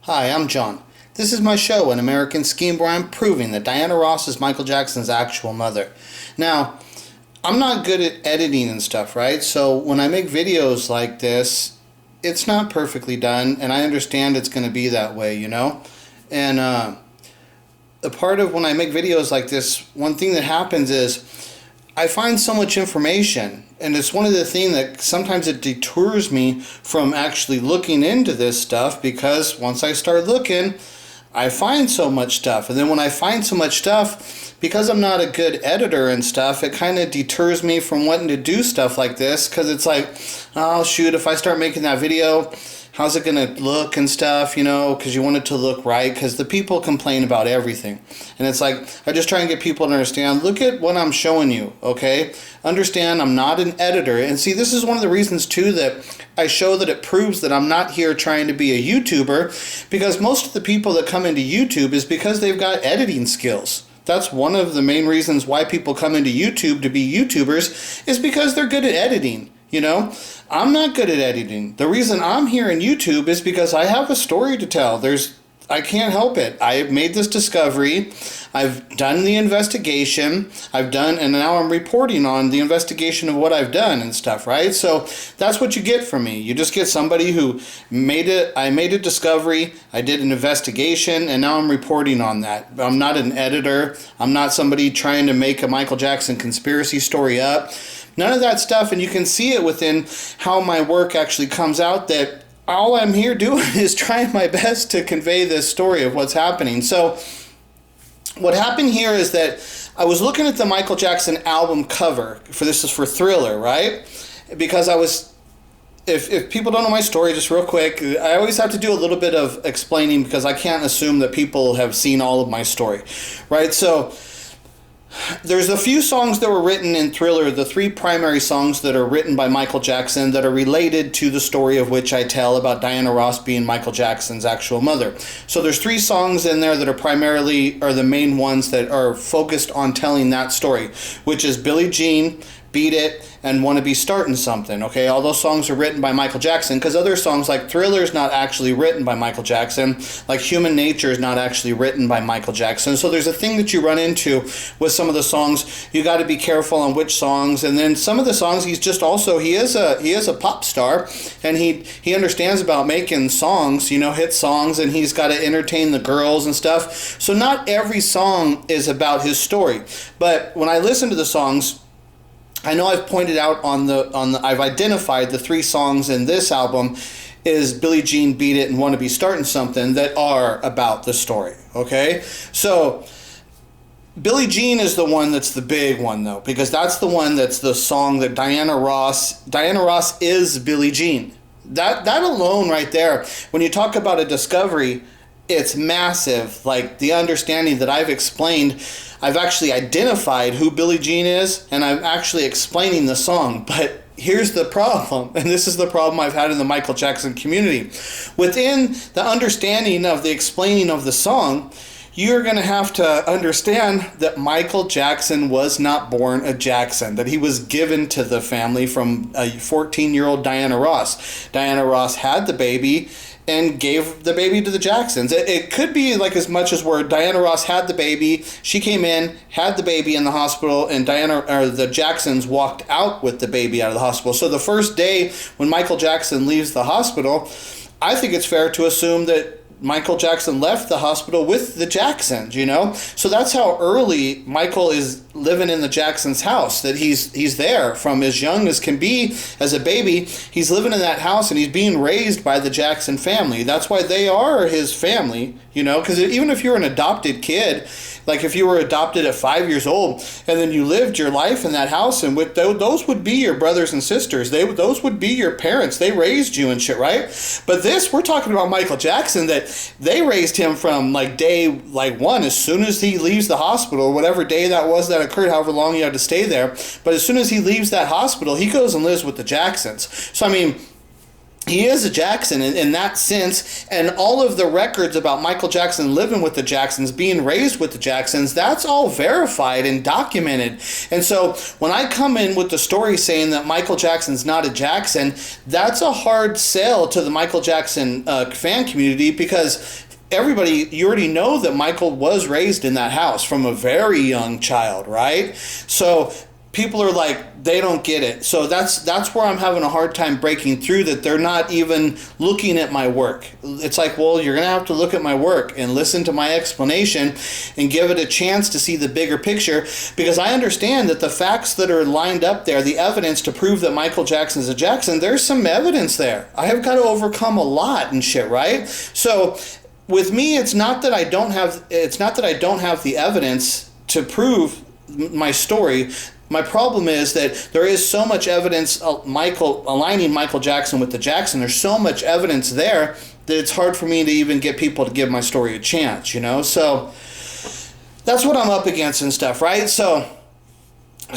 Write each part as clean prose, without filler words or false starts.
Hi, I'm John. This is my show, An American Scheme, where I'm proving that Diana Ross is Michael Jackson's actual mother. Now, I'm not good at editing and stuff, right? So when I make videos like this, it's not perfectly done, and I understand it's going to be that way, you know? And a part of when I make videos like this, one thing that happens is I find so much information, and it's one of the things that sometimes it deters me from actually looking into this stuff, because once I start looking, I find so much stuff. And then when I find so much stuff, because I'm not a good editor and stuff, it kind of deters me from wanting to do stuff like this, because it's like, oh shoot, if I start making that video, how's it going to look and stuff, you know, because you want it to look right, because the people complain about everything. And it's like, I just try and get people to understand, look at what I'm showing you, okay? Understand I'm not an editor. And see, this is one of the reasons, too, that I show that it proves that I'm not here trying to be a YouTuber, because most of the people that come into YouTube is because they've got editing skills. That's one of the main reasons why people come into YouTube to be YouTubers, is because they're good at editing. You know, I'm not good at editing. The reason I'm here in YouTube is because I have a story to tell. I can't help it. I have made this discovery. I've done the investigation. And now I'm reporting on the investigation of what I've done and stuff, right? So that's what you get from me. You just get somebody who I made a discovery, I did an investigation, and now I'm reporting on that. I'm not an editor. I'm not somebody trying to make a Michael Jackson conspiracy story up. None of that stuff, and you can see it within how my work actually comes out, that all I'm here doing is trying my best to convey this story of what's happening. So what happened here is that I was looking at the Michael Jackson album cover. This is for Thriller, right? Because if people don't know my story, just real quick, I always have to do a little bit of explaining, because I can't assume that people have seen all of my story, right? So there's a few songs that were written in Thriller, the three primary songs that are written by Michael Jackson that are related to the story of which I tell about Diana Ross being Michael Jackson's actual mother. So there's three songs in there that are the main ones that are focused on telling that story, which is Billie Jean, Beat It, and Wanna Be Startin' Something, okay? All those songs are written by Michael Jackson, because other songs like Thriller is not actually written by Michael Jackson, like Human Nature is not actually written by Michael Jackson. So there's a thing that you run into with some of the songs. You got to be careful on which songs, and then some of the songs he is a pop star, and he understands about making songs, you know, hit songs, and he's got to entertain the girls and stuff. So not every song is about his story. But when I listen to the songs, I know I've pointed out I've identified the three songs in this album is Billie Jean, Beat It, and Wanna Be Startin' Something that are about the story, okay? So Billie Jean is the one that's the big one, though, because that's the one that's the song that Diana Ross is Billie Jean. That alone right there, when you talk about a discovery, it's massive. Like, the understanding that I've explained, I've actually identified who Billie Jean is, and I'm actually explaining the song. But here's the problem, and this is the problem I've had in the Michael Jackson community. Within the understanding of the explaining of the song, you're going to have to understand that Michael Jackson was not born a Jackson, that he was given to the family from a 14-year-old Diana Ross. Diana Ross had the baby and gave the baby to the Jacksons. It could be like as much as where Diana Ross had the baby, she came in, had the baby in the hospital, and the Jacksons walked out with the baby out of the hospital. So the first day when Michael Jackson leaves the hospital, I think it's fair to assume that Michael Jackson left the hospital with the Jacksons, you know? So that's how early Michael is living in the Jacksons' house, that he's there from as young as can be as a baby. He's living in that house, and he's being raised by the Jackson family. That's why they are his family, you know? Because even if you're an adopted kid, like if you were adopted at 5 years old and then you lived your life in that house, and with those would be your brothers and sisters. Those would be your parents. They raised you and shit, right? But we're talking about Michael Jackson, that they raised him from like day one, as soon as he leaves the hospital, whatever day that was that occurred, however long he had to stay there. But as soon as he leaves that hospital, he goes and lives with the Jacksons. So I mean, he is a Jackson in that sense, and all of the records about Michael Jackson living with the Jacksons, being raised with the Jacksons, that's all verified and documented. And so when I come in with the story saying that Michael Jackson's not a Jackson, that's a hard sell to the Michael Jackson fan community, because everybody, you already know that Michael was raised in that house from a very young child, right? So people are like, they don't get it. So that's where I'm having a hard time breaking through, that they're not even looking at my work. It's like, well, you're going to have to look at my work and listen to my explanation and give it a chance to see the bigger picture, because I understand that the facts that are lined up there, the evidence to prove that Michael Jackson is a Jackson, there's some evidence there. I have got to overcome a lot and shit, right? So with me, it's not that I don't have the evidence to prove my story. My problem is that there is so much evidence aligning Michael Jackson with the Jackson. There's so much evidence there that it's hard for me to even get people to give my story a chance, you know? So that's what I'm up against and stuff, right? So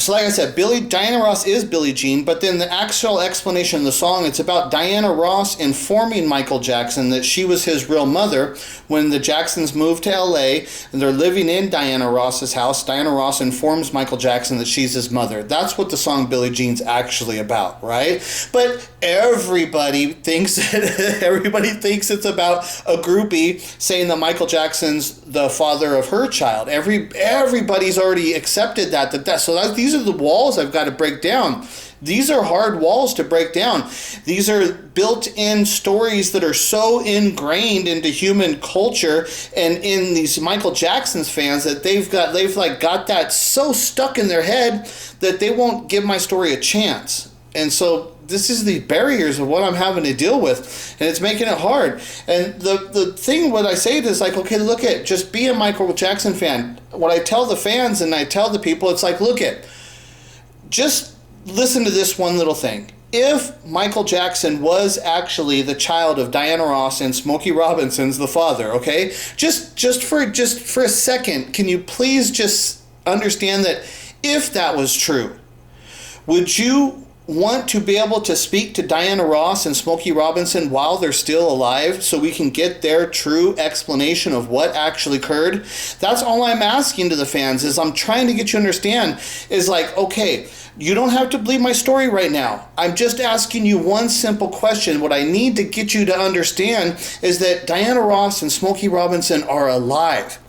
like I said, Diana Ross is Billie Jean, but then the actual explanation of the song, it's about Diana Ross informing Michael Jackson that she was his real mother. When the Jacksons moved to LA and they're living in Diana Ross's house, Diana Ross informs Michael Jackson that she's his mother. That's what the song Billie Jean's actually about, right? But everybody thinks it's about a groupie saying that Michael Jackson's the father of her child. Everybody's already accepted that. These are the walls I've got to break down. These are hard walls to break down. These are built-in stories that are so ingrained into human culture and in these Michael Jackson's fans that they've got that so stuck in their head that they won't give my story a chance. And so this is the barriers of what I'm having to deal with, and it's making it hard. And the thing, what I say is like, okay, look at, just be a Michael Jackson fan. What I tell the fans and I tell the people, it's like, look at, just listen to this one little thing. If Michael Jackson was actually the child of Diana Ross and Smokey Robinson's the father, okay? Just for a second, can you please just understand that if that was true, would you want to be able to speak to Diana Ross and Smokey Robinson while they're still alive so we can get their true explanation of what actually occurred? That's all I'm asking to the fans, is I'm trying to get you to understand, is like, okay, you don't have to believe my story right now. I'm just asking you one simple question. What I need to get you to understand is that Diana Ross and Smokey Robinson are alive.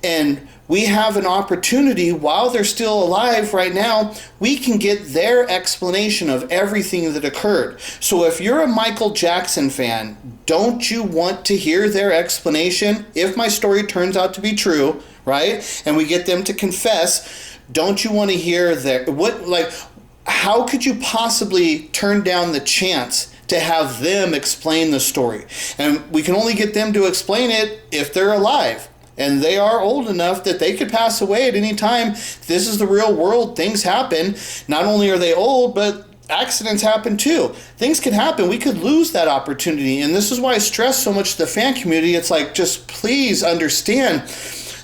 And we have an opportunity, while they're still alive right now, we can get their explanation of everything that occurred. So if you're a Michael Jackson fan, don't you want to hear their explanation? If my story turns out to be true, right, and we get them to confess, don't you want to hear how could you possibly turn down the chance to have them explain the story? And we can only get them to explain it if they're alive. And they are old enough that they could pass away at any time. This is the real world. Things happen. Not only are they old, but accidents happen too. Things can happen. We could lose that opportunity. And this is why I stress so much to the fan community. It's like, just please understand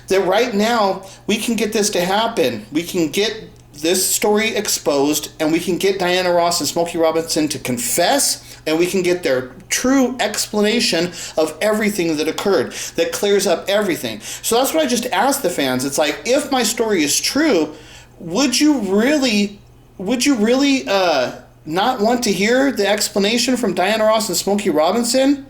that right now we can get this to happen. We can get this story exposed, and we can get Diana Ross and Smokey Robinson to confess, and we can get their true explanation of everything that occurred that clears up everything. So that's what I just asked the fans. It's like, if my story is true, would you really not want to hear the explanation from Diana Ross and Smokey Robinson?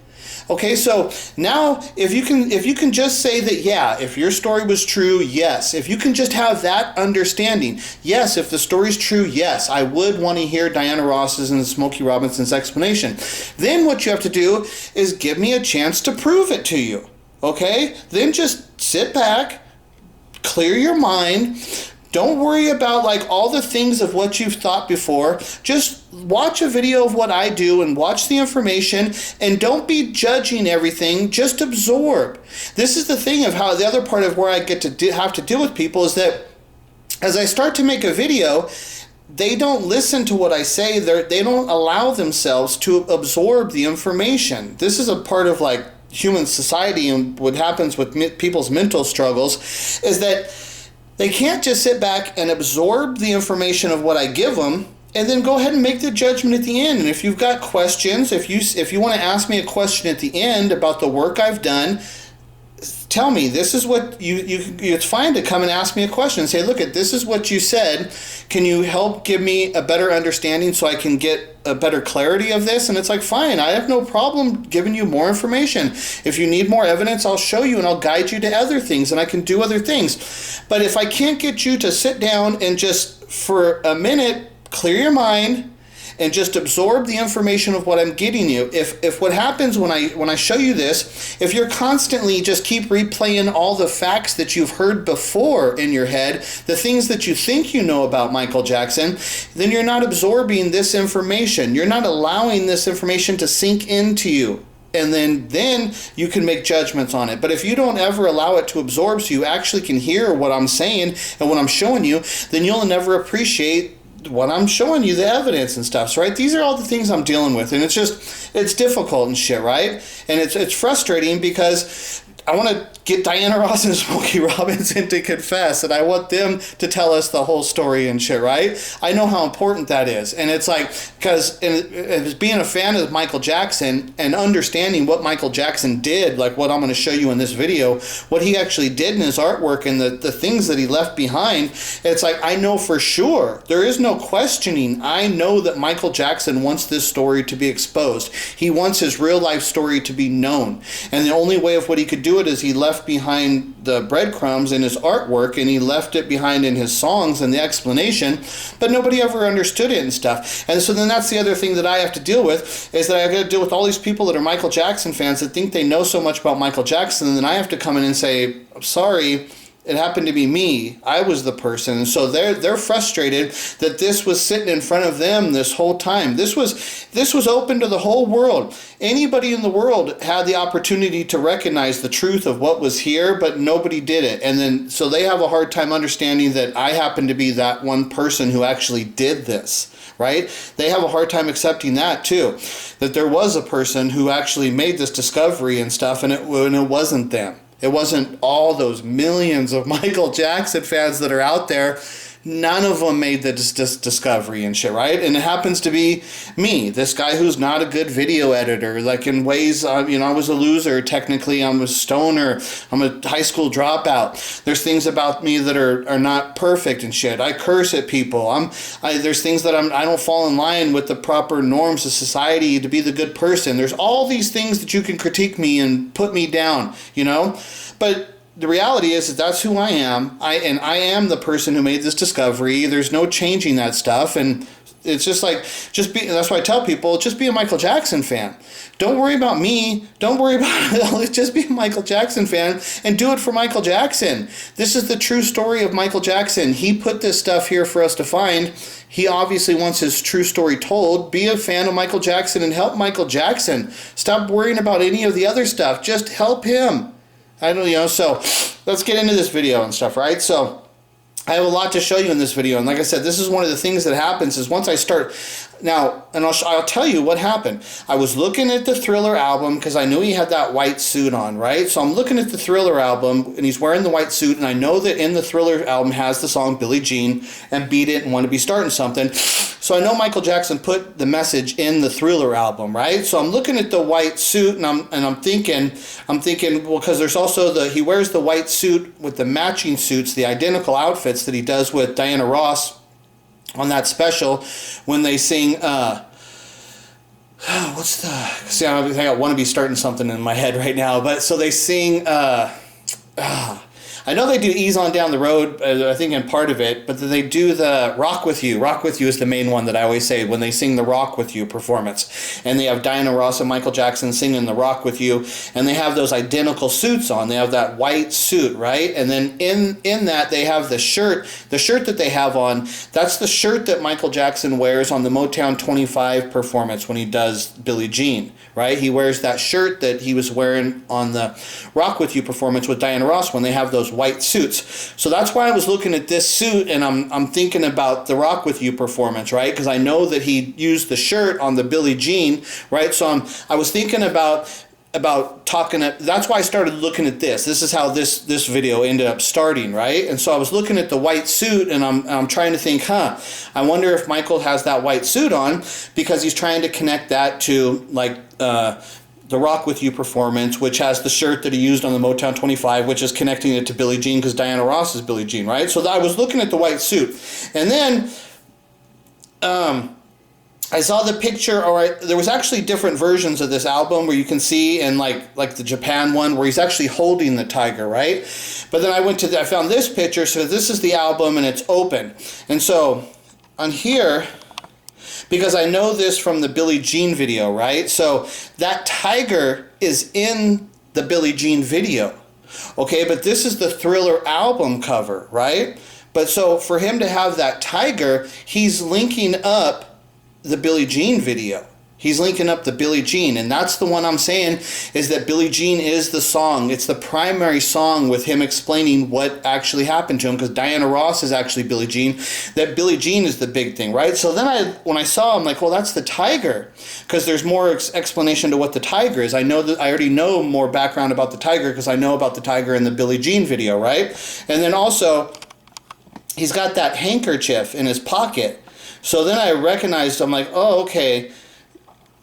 Okay, so now if you can just say that, yeah, if your story was true, yes. If you can just have that understanding, yes, if the story's true, yes, I would want to hear Diana Ross's and Smokey Robinson's explanation. Then what you have to do is give me a chance to prove it to you, okay? Then just sit back, clear your mind. Don't worry about all the things of what you've thought before. Just watch a video of what I do and watch the information, and don't be judging everything. Just absorb. This is the thing of how the other part of where I get to have to deal with people is that as I start to make a video, they don't listen to what I say. They don't allow themselves to absorb the information. This is a part of human society, and what happens with people's mental struggles is that they can't just sit back and absorb the information of what I give them and then go ahead and make the judgment at the end. And if you've got questions, if you want to ask me a question at the end about the work I've done, tell me. This is what you it's fine to come and ask me a question and say, look, this is what you said. Can you help give me a better understanding so I can get a better clarity of this? And it's like, fine, I have no problem giving you more information. If you need more evidence, I'll show you and I'll guide you to other things, and I can do other things. But if I can't get you to sit down and just for a minute clear your mind and just absorb the information of what I'm getting you. If what happens when I show you this, if you're constantly just keep replaying all the facts that you've heard before in your head, the things that you think you know about Michael Jackson, then you're not absorbing this information. You're not allowing this information to sink into you. And then you can make judgments on it. But if you don't ever allow it to absorb so you actually can hear what I'm saying and what I'm showing you, then you'll never appreciate what I'm showing you, the evidence and stuff, right? These are all the things I'm dealing with, and it's difficult and shit, right? And it's frustrating because I want to get Diana Ross and Smokey Robinson to confess, and I want them to tell us the whole story and shit, right? I know how important that is, and it's like, because as being a fan of Michael Jackson and understanding what Michael Jackson did, like what I'm going to show you in this video, what he actually did in his artwork and the things that he left behind, it's like, I know for sure, there is no questioning, I know that Michael Jackson wants this story to be exposed. He wants his real life story to be known, and the only way of what he could do it is he left behind the breadcrumbs in his artwork, and he left it behind in his songs and the explanation, but nobody ever understood it and stuff. And so then that's the other thing that I have to deal with, is that I got to deal with all these people that are Michael Jackson fans that think they know so much about Michael Jackson, and then I have to come in and say, I'm sorry, it happened to be me. I was the person. And so they're frustrated that this was sitting in front of them this whole time. This was open to the whole world. Anybody in the world had the opportunity to recognize the truth of what was here, but nobody did it. And then so they have a hard time understanding that I happen to be that one person who actually did this, right? They have a hard time accepting that too, that there was a person who actually made this discovery and stuff, and it wasn't them. It wasn't all those millions of Michael Jackson fans that are out there. None of them made this discovery and shit, right? And it happens to be me, this guy who's not a good video editor. Like in ways, I was a loser. Technically, I'm a stoner. I'm a high school dropout. There's things about me that are not perfect and shit. I curse at people. There's things that I don't fall in line with the proper norms of society to be the good person. There's all these things that you can critique me and put me down, But the reality is that that's who I am. I am the person who made this discovery. There's no changing that stuff. And it's just like, that's why I tell people, just be a Michael Jackson fan. Don't worry about me. Don't worry about it. Just be a Michael Jackson fan and do it for Michael Jackson. This is the true story of Michael Jackson. He put this stuff here for us to find. He obviously wants his true story told. Be a fan of Michael Jackson and help Michael Jackson. Stop worrying about any of the other stuff. Just help him. So let's get into this video and stuff, right? So I have a lot to show you in this video, and like I said, this is one of the things that happens is once I start now, and I'll tell you what happened. I was looking at the Thriller album because I knew he had that white suit on, right? So I'm looking at the Thriller album, and he's wearing the white suit, and I know that in the Thriller album has the song Billie Jean and Beat It and Want to Be Starting Something. So I know Michael Jackson put the message in the Thriller album, right? So I'm looking at the white suit, and I'm thinking, well, because there's also he wears the white suit with the matching suits, the identical outfits that he does with Diana Ross on that special when they sing I want to be starting something in my head right now, but so they sing I know they do Ease On Down the Road, I think in part of it, but then they do the Rock With You. Rock With You is the main one that I always say when they sing the Rock With You performance. And they have Diana Ross and Michael Jackson singing the Rock With You, and they have those identical suits on. They have that white suit, right? And then in that they have the shirt that they have on, that's the shirt that Michael Jackson wears on the Motown 25 performance when he does Billie Jean, right? He wears that shirt that he was wearing on the Rock With You performance with Diana Ross when they have those white suits. So that's why I was looking at this suit, and I'm thinking about the Rock With You performance, right? Because I know that he used the shirt on the Billie Jean, right? So I was thinking about talking at, that's why I started looking at this. This is how this video ended up starting, right? And so I was looking at the white suit, and I'm trying to think, I wonder if Michael has that white suit on because he's trying to connect that to like the Rock With You performance, which has the shirt that he used on the Motown 25, which is connecting it to Billie Jean because Diana Ross is Billie Jean, right? So I was looking at the white suit, and then I saw the picture, there was actually different versions of this album where you can see, and like the Japan one where he's actually holding the tiger, right? But then I found this picture, so this is the album and it's open. And so on here, because I know this from the Billie Jean video, right? So that tiger is in the Billie Jean video, okay? But this is the Thriller album cover, right? But so for him to have that tiger, he's linking up the Billie Jean video. He's linking up the Billie Jean, and that's the one I'm saying is that Billie Jean is the song. It's the primary song with him explaining what actually happened to him, because Diana Ross is actually Billie Jean. That Billie Jean is the big thing, right? So then when I saw, I'm like, well, that's the tiger, because there's more explanation to what the tiger is. I know that I already know more background about the tiger because I know about the tiger in the Billie Jean video, right? And then also, he's got that handkerchief in his pocket. So then I recognized, I'm like, oh, okay,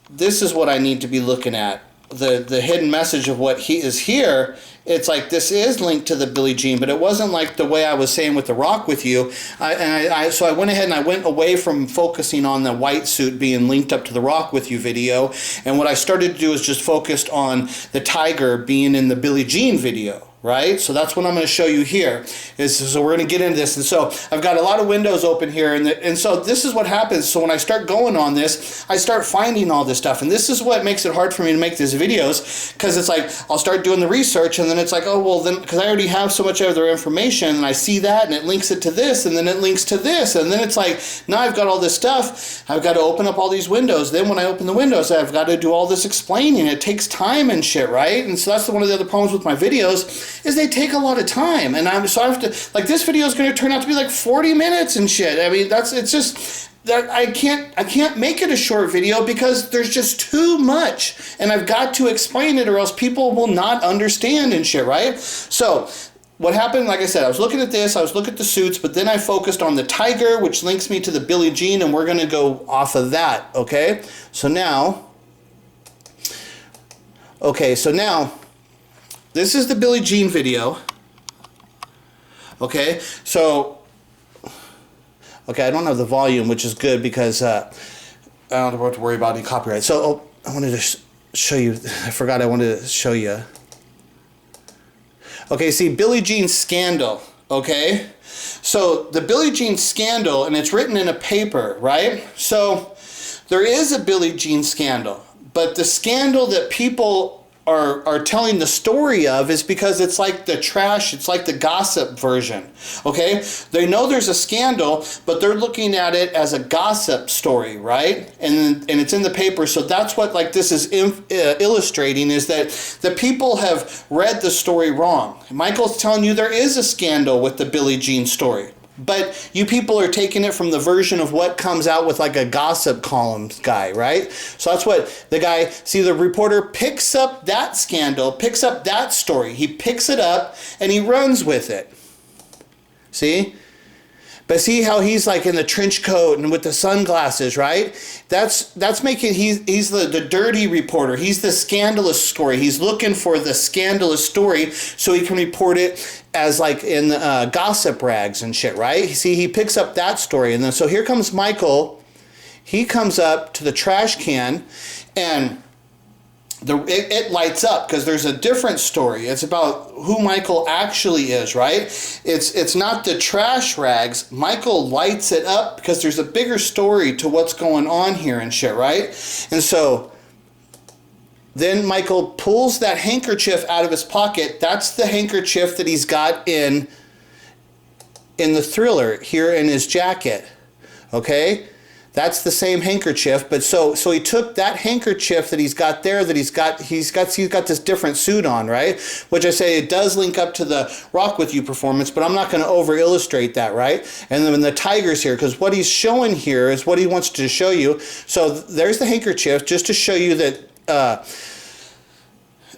this is what I need to be looking at. The hidden message of what he is here. It's like this is linked to the Billie Jean, but it wasn't like the way I was saying with the Rock With You. So I went ahead and I went away from focusing on the white suit being linked up to the Rock With You video. And what I started to do is just focused on the tiger being in the Billie Jean video. Right? So that's what I'm going to show you here. So we're going to get into this. And so I've got a lot of windows open here. And so this is what happens. So when I start going on this, I start finding all this stuff. And this is what makes it hard for me to make these videos, because it's like I'll start doing the research, and then it's like, oh, well, then because I already have so much other information, and I see that, and it links it to this, and then it links to this. And then it's like, now I've got all this stuff. I've got to open up all these windows. Then when I open the windows, I've got to do all this explaining. It takes time and shit, right? And so that's one of the other problems with my videos, is they take a lot of time, and so I have to, like, this video is going to turn out to be like 40 minutes and shit. I mean, it's just that I can't make it a short video because there's just too much, and I've got to explain it or else people will not understand and shit, right? So what happened, like I said, I was looking at this, I was looking at the suits, but then I focused on the tiger, which links me to the Billie Jean, and we're going to go off of that, okay? So now, this is the Billie Jean video. Okay, so, I don't have the volume, which is good because I don't have to worry about any copyright. So, I wanted to show you, I forgot I wanted to show you. Okay, see, Billie Jean scandal, okay? So, the Billie Jean scandal, and it's written in a paper, right? So, there is a Billie Jean scandal, but the scandal that people are telling the story of is because it's like the trash, it's like the gossip version, okay? They know there's a scandal, but they're looking at it as a gossip story, right? And it's in the paper, so that's what like this is illustrating, is that the people have read the story wrong. Michael's telling you there is a scandal with the Billie Jean story, but you people are taking it from the version of what comes out with like a gossip column guy, right? So that's what the guy, see, the reporter picks up that scandal, picks up that story. He picks it up and he runs with it. See? But see how he's like in the trench coat and with the sunglasses, right? That's making, he's the dirty reporter. He's the scandalous story. He's looking for the scandalous story so he can report it as like in gossip rags and shit, right? See, he picks up that story. And then so here comes Michael. He comes up to the trash can, and it lights up because there's a different story. It's about who Michael actually is, right? It's not the trash rags. Michael lights it up because there's a bigger story to what's going on here and shit, right? And so then Michael pulls that handkerchief out of his pocket. That's the handkerchief that he's got in the Thriller here in his jacket, okay? That's the same handkerchief, but so he took that handkerchief that he's got there, that he's got this different suit on, right? Which I say it does link up to the Rock With You performance, but I'm not going to over illustrate that, right? And then the tiger's here, because what he's showing here is what he wants to show you. So there's the handkerchief, just to show you that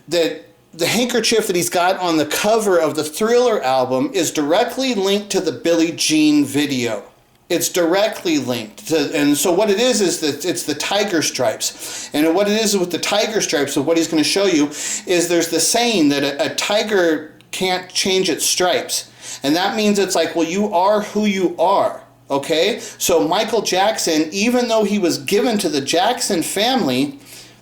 that the handkerchief that he's got on the cover of the Thriller album is directly linked to the Billie Jean video. It's directly linked to, and so what it is that it's the tiger stripes. And what it is with the tiger stripes, so what he's going to show you is there's the saying that a tiger can't change its stripes. And that means it's like, well, you are who you are. Okay? So Michael Jackson, even though he was given to the Jackson family,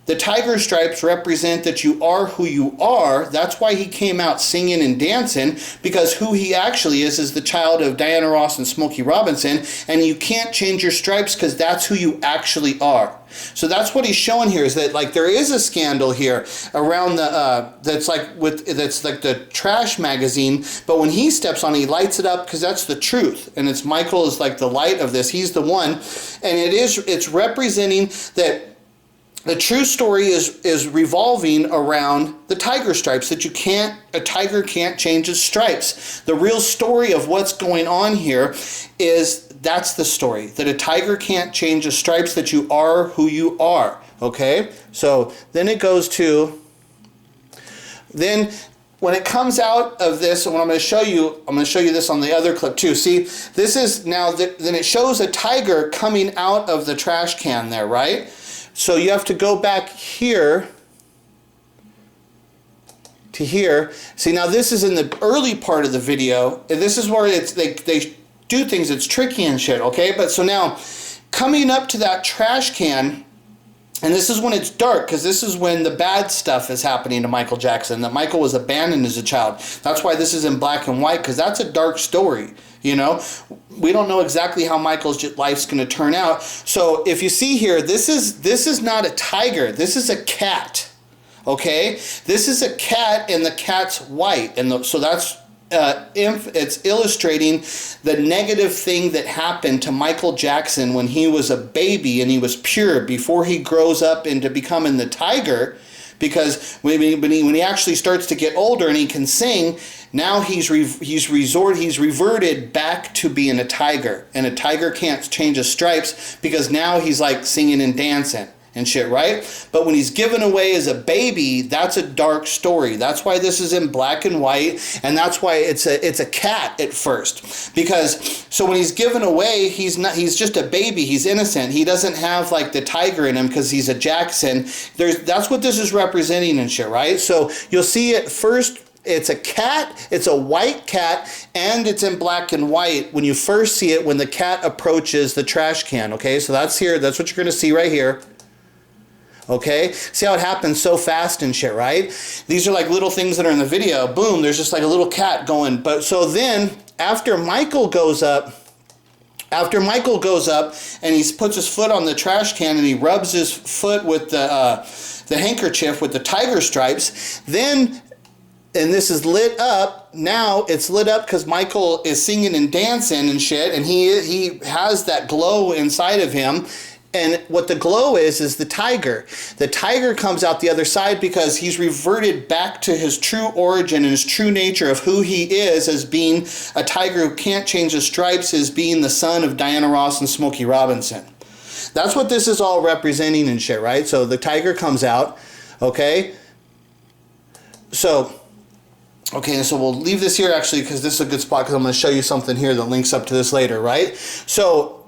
the tiger stripes represent that you are who you are. That's why he came out singing and dancing, because who he actually is the child of Diana Ross and Smokey Robinson, and you can't change your stripes because that's who you actually are. So that's what he's showing here, is that like there is a scandal here around the that's like the trash magazine, but when he steps on it, he lights it up because that's the truth, and it's Michael is like the light of this. He's the one, and it's representing that the true story is revolving around the tiger stripes, that a tiger can't change its stripes. The real story of what's going on here is that's the story, that a tiger can't change the stripes, that you are who you are. Okay? So then it goes to, then when it comes out of this, and what I'm going to show you this on the other clip too. See, this is now, then it shows a tiger coming out of the trash can there, right? So you have to go back here to here. See, now this is in the early part of the video, and this is where they do things, it's tricky and shit, okay? But so now, coming up to that trash can, and this is when it's dark, because this is when the bad stuff is happening to Michael Jackson, that Michael was abandoned as a child. That's why this is in black and white, because that's a dark story. You know, we don't know exactly how Michael's life's going to turn out. So if you see here, this is not a tiger. This is a cat. Okay, this is a cat, and the cat's white, and so that's it's illustrating the negative thing that happened to Michael Jackson when he was a baby and he was pure before he grows up into becoming the tiger. Because when he actually starts to get older and he can sing, now he's reverted back to being a tiger, and a tiger can't change his stripes because now he's like singing and dancing and shit, right? But when he's given away as a baby, that's a dark story. That's why this is in black and white, and that's why it's a cat at first. Because so when he's given away, he's just a baby. He's innocent. He doesn't have like the tiger in him because he's a Jackson. That's what this is representing and shit, right? So you'll see it first. It's a cat, it's a white cat, and it's in black and white when you first see it when the cat approaches the trash can, okay? So that's here, that's what you're going to see right here. Okay, see how it happens so fast and shit, right? These are like little things that are in the video. Boom, there's just like a little cat going. But so then after Michael goes up and he puts his foot on the trash can and he rubs his foot with the handkerchief with the tiger stripes, then, and this is lit up, now it's lit up because Michael is singing and dancing and shit, and he has that glow inside of him. And what the glow is the tiger. The tiger comes out the other side because he's reverted back to his true origin and his true nature of who he is as being a tiger who can't change his stripes, as being the son of Diana Ross and Smokey Robinson. That's what this is all representing and shit, right? So the tiger comes out, okay? So we'll leave this here actually because this is a good spot because I'm going to show you something here that links up to this later, right? So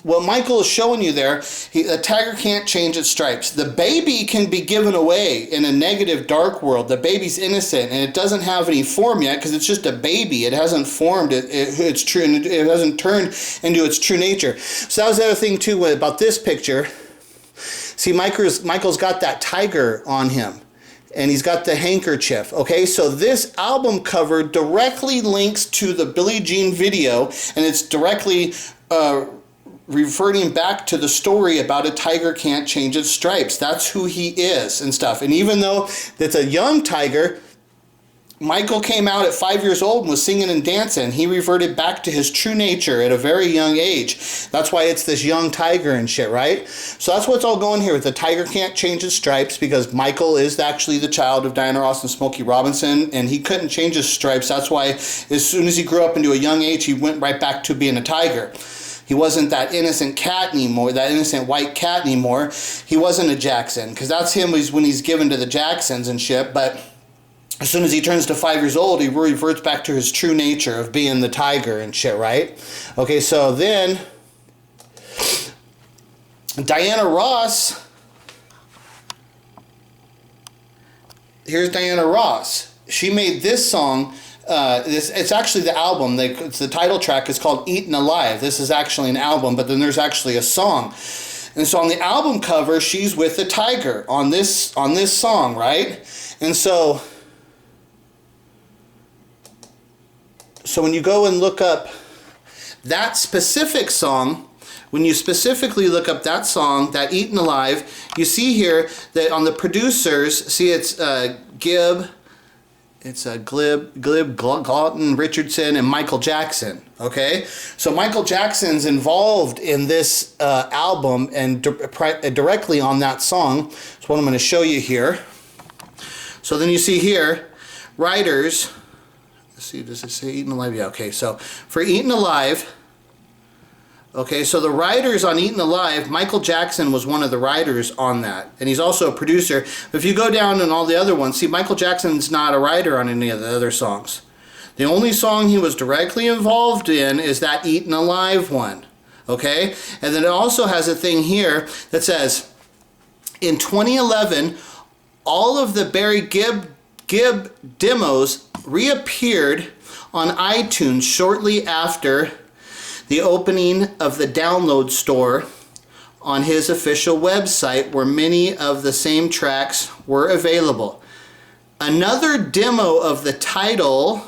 what Michael is showing you there, the tiger can't change its stripes. The baby can be given away in a negative, dark world. The baby's innocent, and it doesn't have any form yet because it's just a baby. It hasn't formed. It's true, and it hasn't turned into its true nature. So that was the other thing too about this picture. See, Michael's got that tiger on him, and he's got the handkerchief. Okay, so this album cover directly links to the Billie Jean video, and it's directly reverting back to the story about a tiger can't change its stripes. That's who he is and stuff. And even though it's a young tiger, Michael came out at 5 years old and was singing and dancing. He reverted back to his true nature at a very young age. That's why it's this young tiger and shit, right? So that's what's all going here with the tiger can't change his stripes, because Michael is actually the child of Diana Ross and Smokey Robinson, and he couldn't change his stripes. That's why as soon as he grew up into a young age, he went right back to being a tiger. He wasn't that innocent cat anymore, that innocent white cat anymore. He wasn't a Jackson, because that's him when he's given to the Jacksons and shit. But as soon as he turns to 5 years old, he reverts back to his true nature of being the tiger and shit, right? Okay, so then Diana Ross. Here's Diana Ross. She made this song. It's actually the album. It's the title track is called Eaten Alive. This is actually an album, but then there's actually a song. And so on the album cover, she's with the tiger on this song, right? And so when you go and look up that specific song, when you specifically look up that song, that Eaten Alive, you see here that on the producers, see it's Glib, Glutton, Richardson, and Michael Jackson, okay? So Michael Jackson's involved in this album and directly on that song. That's what I'm going to show you here. So then you see here, writers, let's see, does it say Eaten Alive? Yeah, okay, so for Eaten Alive, okay, so the writers on Eaten Alive, Michael Jackson was one of the writers on that. And he's also a producer. If you go down on all the other ones, see, Michael Jackson's not a writer on any of the other songs. The only song he was directly involved in is that Eaten Alive one. Okay? And then it also has a thing here that says, in 2011, all of the Barry Gibb demos reappeared on iTunes shortly after the opening of the download store on his official website, where many of the same tracks were available. Another demo of the title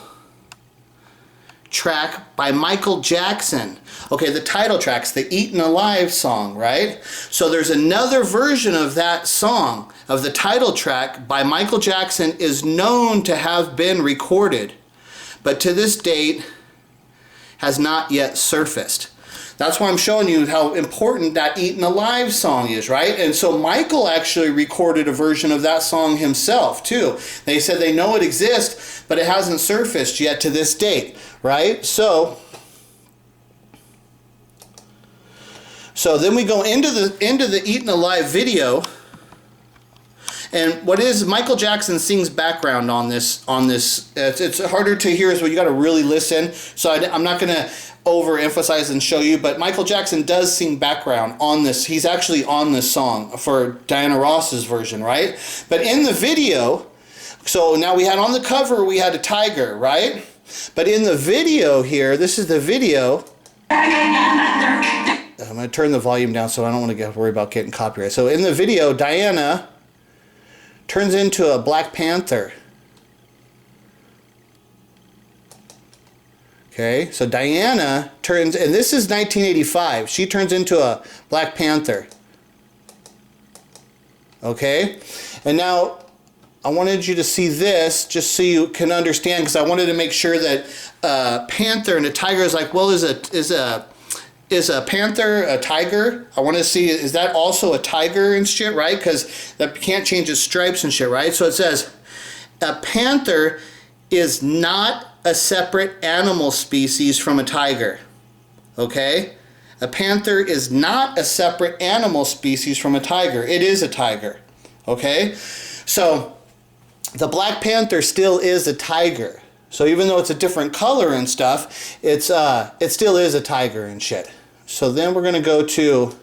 track by Michael Jackson. Okay, the title track's the Eaten Alive song, right? So there's another version of that song, of the title track by Michael Jackson, is known to have been recorded, but to this date has not yet surfaced. That's why I'm showing you how important that Eaten Alive song is, right? And so Michael actually recorded a version of that song himself, too. They said they know it exists, but it hasn't surfaced yet to this date, right? So then we go into the Eaten Alive video. And what is, Michael Jackson sings background on this. It's harder to hear, so you got to really listen. So I'm not going to overemphasize and show you, but Michael Jackson does sing background on this. He's actually on this song for Diana Ross's version, right? But in the video, so now we had on the cover, we had a tiger, right? But in the video here, this is the video. I'm going to turn the volume down so I don't want to worry about getting copyright. So in the video, Diana turns into a Black Panther. Okay, so Diana turns, and this is 1985, she turns into a Black Panther. Okay, and now I wanted you to see this just so you can understand, because I wanted to make sure that Panther and a tiger is like, well, is a panther a tiger? I want to see, is that also a tiger and shit, right? Because that can't change its stripes and shit, right? So it says, a panther is not a separate animal species from a tiger. Okay? A panther is not a separate animal species from a tiger. It is a tiger. Okay? So the Black Panther still is a tiger. So even though it's a different color and stuff, it still is a tiger and shit. So then we're going to go to,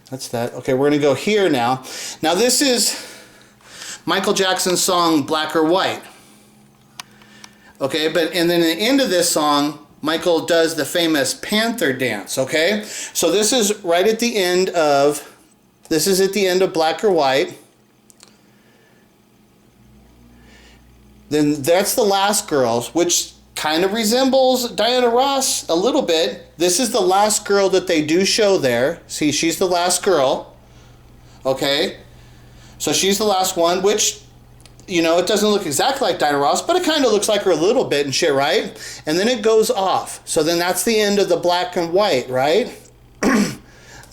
that's that. Okay, we're going to go here now. Now this is Michael Jackson's song Black or White. Okay, and then at the end of this song, Michael does the famous Panther dance, okay? So this is right at the end of, this is at the end of Black or White. Then that's the last girl, which kind of resembles Diana Ross a little bit. This is the last girl that they do show there. See, she's the last girl. Okay? So she's the last one, which, you know, it doesn't look exactly like Diana Ross, but it kind of looks like her a little bit and shit, right? And then it goes off. So then that's the end of the Black and White, right?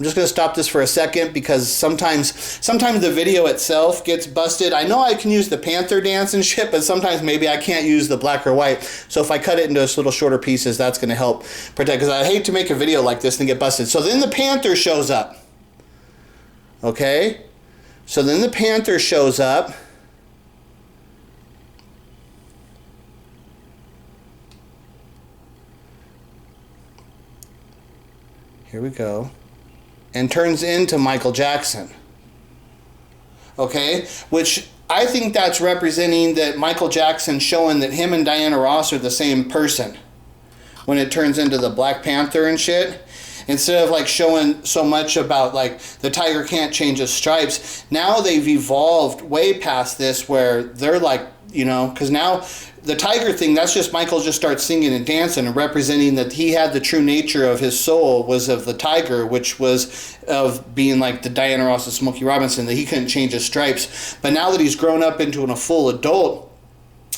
I'm just going to stop this for a second because sometimes the video itself gets busted. I know I can use the Panther dance and shit, but sometimes maybe I can't use the black or white. So if I cut it into little shorter pieces, that's going to help protect, because I hate to make a video like this and get busted. So then the Panther shows up. Okay? So then the Panther shows up. Here we go. And turns into Michael Jackson. Okay? Which I think that's representing that Michael Jackson, showing that him and Diana Ross are the same person when it turns into the Black Panther and shit. Instead of like showing so much about like the tiger can't change his stripes, now they've evolved way past this where they're like, you know, because now the tiger thing, that's just Michael just starts singing and dancing and representing that he had the true nature of his soul was of the tiger, which was of being like the Diana Ross of Smokey Robinson, that he couldn't change his stripes. But now that he's grown up into a full adult,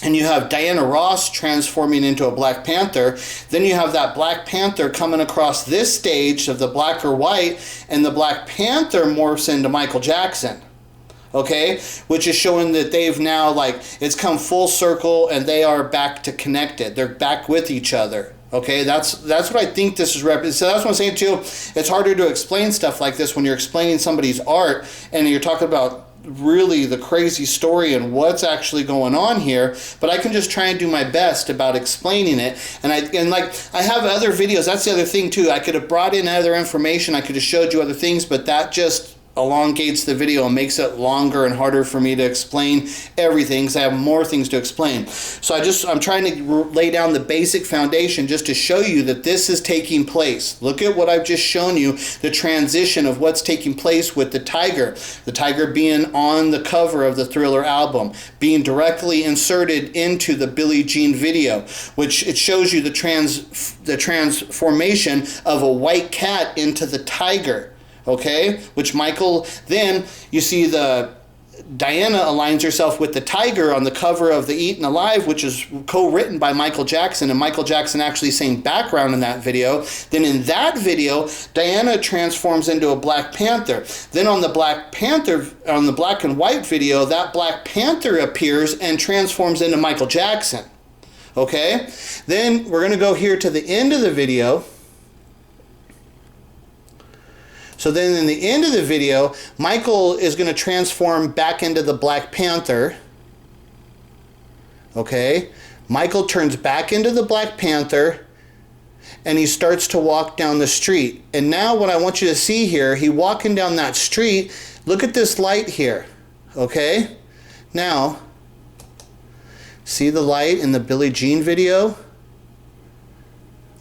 and you have Diana Ross transforming into a Black Panther, then you have that Black Panther coming across this stage of the black or white, and the Black Panther morphs into Michael Jackson. Okay, which is showing that they've now, like, it's come full circle and they are back to connected. They're back with each other. Okay, that's what I think this is representing. So that's what I'm saying too. It's harder to explain stuff like this when you're explaining somebody's art and you're talking about really the crazy story and what's actually going on here, but I can just try and do my best about explaining it. And I have other videos. That's the other thing too. I could have brought in other information. I could have showed you other things, but that just elongates the video and makes it longer and harder for me to explain everything because I have more things to explain. So I'm trying to lay down the basic foundation just to show you that this is taking place. Look at what I've just shown you, the transition of what's taking place with the tiger being on the cover of the Thriller album, being directly inserted into the Billie Jean video, which it shows you the transformation of a white cat into the tiger. Okay, which Michael, then you see the Diana aligns herself with the tiger on the cover of the Eaten Alive, which is co-written by Michael Jackson, and Michael Jackson actually sang background in that video. Then in that video, Diana transforms into a Black Panther. Then on the Black Panther, on the black and white video, that Black Panther appears and transforms into Michael Jackson. Okay, then we're going to go here to the end of the video. So then in the end of the video, Michael is going to transform back into the Black Panther. Okay? Michael turns back into the Black Panther and he starts to walk down the street. And now what I want you to see here, he walking down that street, look at this light here. Okay? Now, see the light in the Billie Jean video?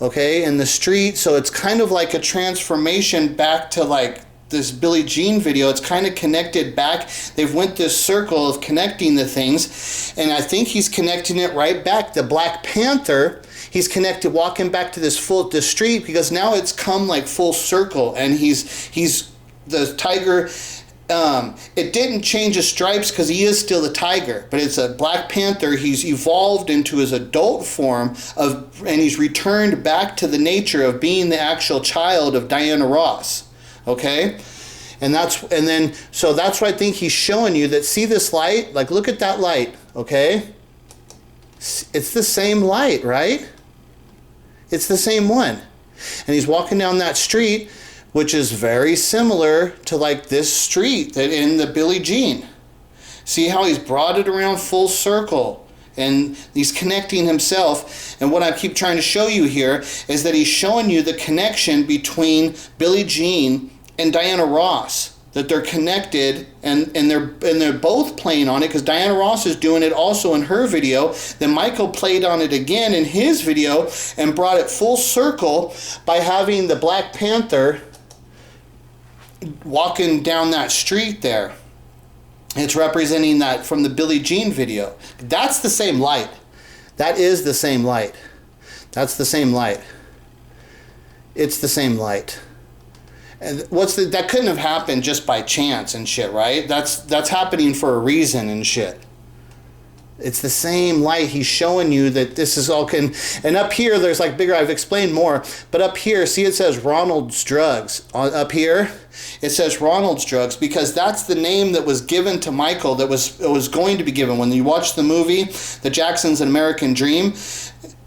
Okay, in the street, so it's kind of like a transformation back to like this Billie Jean video. It's kind of connected back. They've went this circle of connecting the things, and I think he's connecting it right back. The Black Panther, he's connected, walking back to this street, because now it's come like full circle, and he's the tiger. It didn't change his stripes because he is still the tiger, but it's a Black Panther. He's evolved into his adult form and he's returned back to the nature of being the actual child of Diana Ross. Okay? So that's what I think he's showing you, that see this light? Like, look at that light, okay? It's the same light, right? It's the same one. And he's walking down that street, which is very similar to like this street that in the Billie Jean. See how he's brought it around full circle and he's connecting himself. And what I keep trying to show you here is that he's showing you the connection between Billie Jean and Diana Ross, that they're connected and they're both playing on it, because Diana Ross is doing it also in her video. Then Michael played on it again in his video and brought it full circle by having the Black Panther walking down that street there. It's representing that from the Billie Jean video. That's the same light. That is the same light. That's the same light. It's the same light. And that couldn't have happened just by chance and shit, right? That's happening for a reason and shit. It's the same light. He's showing you that this is all and up here there's like bigger, I've explained more, but up here, see it says Ronald's Drugs. Up here, it says Ronald's Drugs because that's the name that was given to Michael that was going to be given. When you watch the movie, The Jacksons: An American Dream,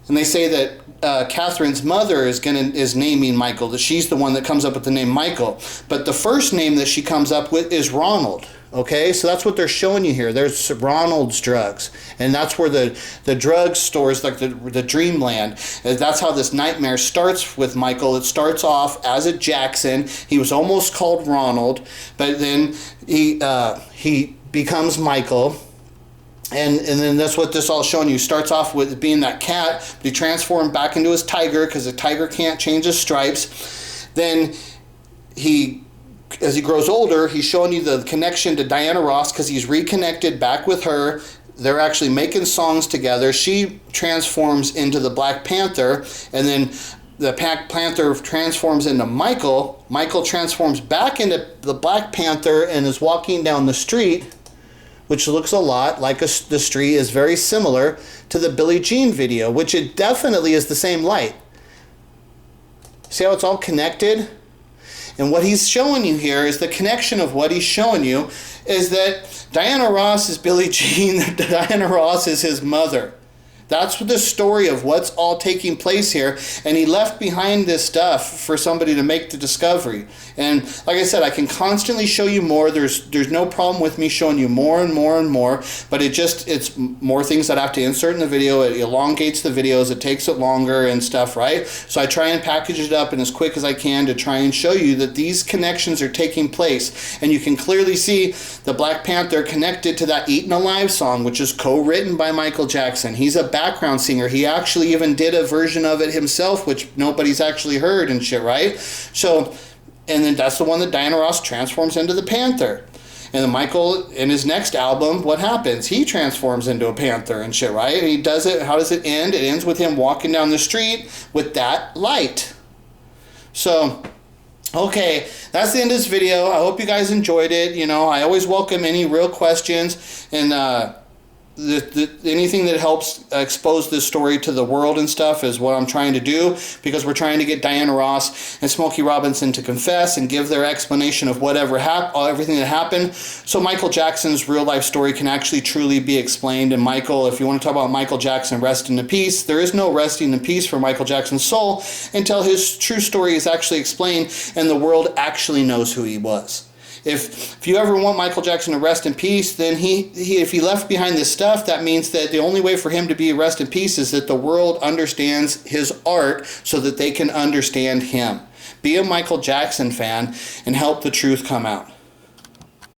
and they say that Catherine's mother is naming Michael, that she's the one that comes up with the name Michael. But the first name that she comes up with is Ronald. Okay, so that's what they're showing you here. There's Ronald's Drugs, and that's where the drug stores, like the dreamland. That's how this nightmare starts with Michael. It starts off as a Jackson. He was almost called Ronald, but then he becomes Michael. And then that's what this all showing you. Starts off with being that cat, but he transformed back into his tiger because the tiger can't change his stripes. Then as he grows older, he's showing you the connection to Diana Ross because he's reconnected back with her. They're actually making songs together. She transforms into the Black Panther, and then the Panther transforms into Michael. Michael transforms back into the Black Panther and is walking down the street, which looks a lot like the street is very similar to the Billie Jean video, which it definitely is the same light. See how it's all connected? And what he's showing you here is the connection of what he's showing you is that Diana Ross is Billie Jean, that Diana Ross is his mother. That's the story of what's all taking place here. And he left behind this stuff for somebody to make the discovery. And like I said, I can constantly show you more. There's no problem with me showing you more and more and more. But it's more things that I have to insert in the video. It elongates the videos. It takes it longer and stuff, right? So I try and package it up in as quick as I can to try and show you that these connections are taking place. And you can clearly see the Black Panther connected to that Eaten Alive song, which is co-written by Michael Jackson. He's a background singer. He actually even did a version of it himself, which nobody's actually heard and shit, right? So, and then that's the one that Diana Ross transforms into the Panther. And then Michael, in his next album, what happens? He transforms into a panther and shit, right? And he does it, how does it end? It ends with him walking down the street with that light. So, okay, that's the end of this video. I hope you guys enjoyed it. You know, I always welcome any real questions, and anything that helps expose this story to the world and stuff is what I'm trying to do, because we're trying to get Diana Ross and Smokey Robinson to confess and give their explanation of everything that happened, so Michael Jackson's real life story can actually truly be explained. And Michael, if you want to talk about Michael Jackson, rest in peace, there is no resting in peace for Michael Jackson's soul until his true story is actually explained and the world actually knows who he was. If you ever want Michael Jackson to rest in peace, then if he left behind this stuff, that means that the only way for him to be rest in peace is that the world understands his art so that they can understand him. Be a Michael Jackson fan and help the truth come out.